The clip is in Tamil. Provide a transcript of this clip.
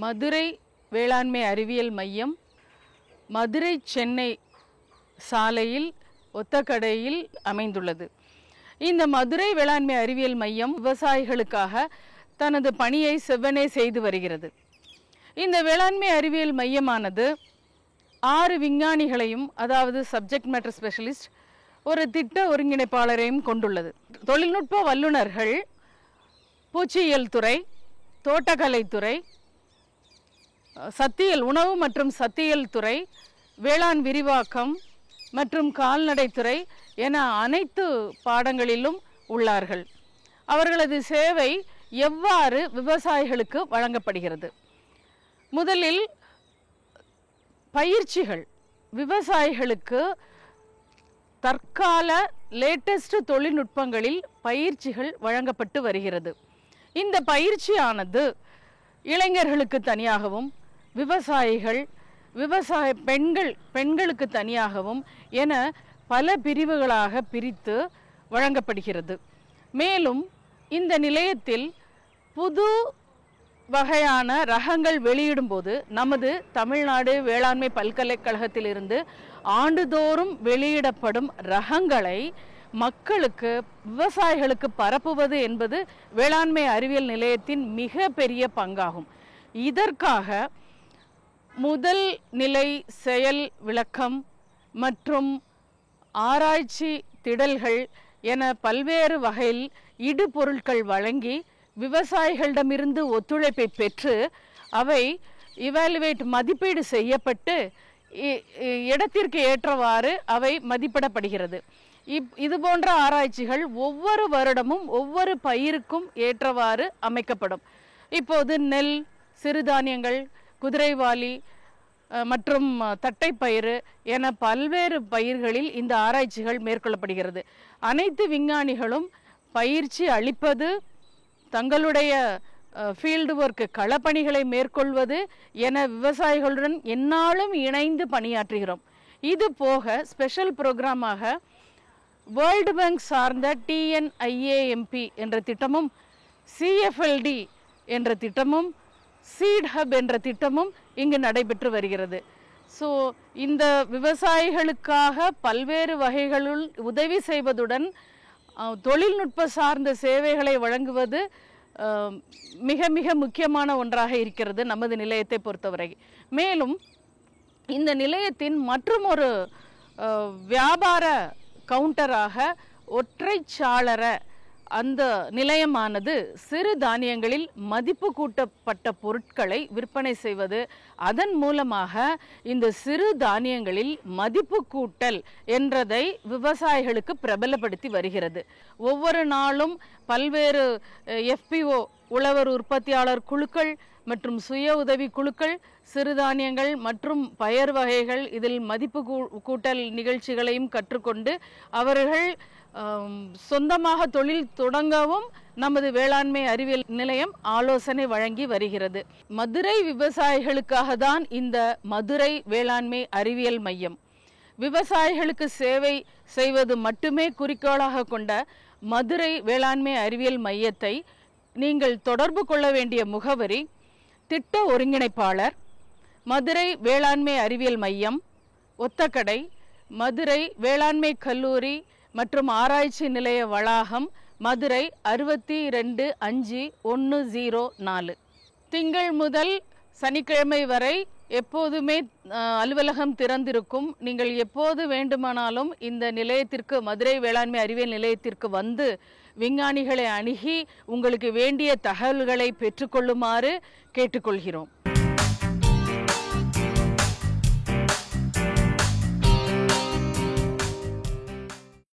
மதுரை வேளாண்மை அறிவியல் மையம் மதுரை சென்னை சாலையில் ஒத்தக்கடையில் அமைந்துள்ளது. இந்த மதுரை வேளாண்மை அறிவியல் மையம் விவசாயிகளுக்காக தனது பணியை செவ்வனே செய்து வருகிறது. இந்த வேளாண்மை அறிவியல் மையமானது 6 விஞ்ஞானிகளையும், அதாவது சப்ஜெக்ட் மேட்டர் ஸ்பெஷலிஸ்ட், ஒரு திட்ட ஒருங்கிணைப்பாளரையும் கொண்டுள்ளது. தொழில்நுட்ப வல்லுநர்கள் பூச்சியியல் துறை, தோட்டக்கலைத்துறை, சத்தியல் உணவு மற்றும் சத்தியல் துறை, வேளாண் விரிவாக்கம் மற்றும் கால்நடைத்துறை என அனைத்து பாடங்களிலும் உள்ளார்கள். அவர்களது சேவை எவ்வாறு விவசாயிகளுக்கு வழங்கப்படுகிறது? முதலில் பயிற்சிகள். விவசாயிகளுக்கு தற்கால லேட்டஸ்ட் தொழில்நுட்பங்களில் பயிற்சிகள் வழங்கப்பட்டு வருகிறது. இந்த பயிற்சியானது இளைஞர்களுக்கு தனியாகவும், விவசாய பெண்களுக்கு தனியாகவும் என பல பிரிவுகளாக பிரித்து வழங்கப்படுகிறது. மேலும் இந்த நிலையத்தில் புது வகையான ரகங்கள் வெளியிடும்போது நமது தமிழ்நாடு வேளாண்மை பல்கலைக்கழகத்திலிருந்து ஆண்டுதோறும் வெளியிடப்படும் ரகங்களை மக்களுக்கு, விவசாயிகளுக்கு பரப்புவது என்பது வேளாண்மை அறிவியல் நிலையத்தின் மிக பெரிய பங்காகும். இதற்காக முதல் நிலை செயல் விளக்கம் மற்றும் ஆராய்ச்சி திடல்கள் என பல்வேறு வகையில் இடுபொருட்கள் வழங்கி விவசாயிகளிடமிருந்து ஒத்துழைப்பை பெற்று அவை இவாலுவேட் மதிப்பீடு செய்யப்பட்டு இடத்திற்கு ஏற்றவாறு அவை மதிப்பிடப்படுகிறது. இது போன்ற ஆராய்ச்சிகள் ஒவ்வொரு வருடமும் ஒவ்வொரு பயிருக்கும் ஏற்றவாறு அமைக்கப்படும். இப்போது நெல், சிறுதானியங்கள், குதிரைவாலி மற்றும் தட்டைப்பயிறு என பல்வேறு பயிர்களில் இந்த ஆராய்ச்சிகள் மேற்கொள்ளப்படுகிறது. அனைத்து விஞ்ஞானிகளும் பயிற்சி அளிப்பது, தங்களுடைய ஃபீல்டு ஒர்க் களப்பணிகளை மேற்கொள்வது என விவசாயிகளுடன் எந்நாளும் இணைந்து பணியாற்றுகிறோம். இது போக ஸ்பெஷல் ப்ரோக்ராமாக வேர்ல்டு பேங்க் சார்ந்த TNIAMP என்ற திட்டமும், CFLD என்ற திட்டமும், சீட் ஹப் என்ற திட்டமும் இங்கு நடைபெற்று வருகிறது. ஸோ இந்த விவசாயிகளுக்காக பல்வேறு வகைகளுள் உதவி செய்வதுடன் தொழில்நுட்ப சார்ந்த சேவைகளை வழங்குவது மிக மிக முக்கியமான ஒன்றாக இருக்கிறது நமது நிலையத்தை பொறுத்தவரை. மேலும் இந்த நிலையத்தின் மற்றும் ஒரு வியாபார கவுண்டராக ஒற்றைச்சாளர அந்த நிலையமானது சிறு தானியங்களில் மதிப்பு கூட்டப்பட்ட பொருட்களை விற்பனை செய்வது, அதன் மூலமாக இந்த சிறு தானியங்களில் மதிப்பு கூட்டல் என்றதை விவசாயிகளுக்கு பிரபலப்படுத்தி வருகிறது. ஒவ்வொரு நாளும் பல்வேறு FPO உழவர் உற்பத்தியாளர் குழுக்கள் மற்றும் சுய உதவி குழுக்கள் சிறுதானியங்கள் மற்றும் பயர் வகைகள் இதில் மதிப்பு கூட்டல் நிகழ்ச்சிகளையும் கற்றுக்கொண்டு அவர்கள் சொந்தமாக தொழில் தொடங்கவும் நமது வேளாண்மை அறிவியல் நிலையம் ஆலோசனை வழங்கி வருகிறது. மதுரை விவசாயிகளுக்காக தான் இந்த மதுரை வேளாண்மை அறிவியல் மையம். விவசாயிகளுக்கு சேவை செய்வது மட்டுமே குறிக்கோளாக கொண்ட மதுரை வேளாண்மை அறிவியல் மையத்தை நீங்கள் தொடர்பு கொள்ள வேண்டிய முகவரி: திட்ட ஒருங்கிணைப்பாளர், மதுரை வேளாண்மை அறிவியல் மையம், ஒத்தக்கடை, மதுரை வேளாண்மை கல்லூரி மற்றும் ஆராய்ச்சி நிலைய வளாகம், மதுரை 625104. திங்கள் முதல் சனிக்கிழமை வரை எப்போதுமே அலுவலகம் திறந்திருக்கும். நீங்கள் எப்போது வேண்டுமானாலும் இந்த நிலையத்திற்கு, மதுரை வேளாண்மை அறிவியல் நிலையத்திற்கு வந்து விஞ்ஞானிகளை அணுகி உங்களுக்கு வேண்டிய தகவல்களை பெற்றுக்கொள்ளுமாறு கேட்டுக்கொள்கிறோம்.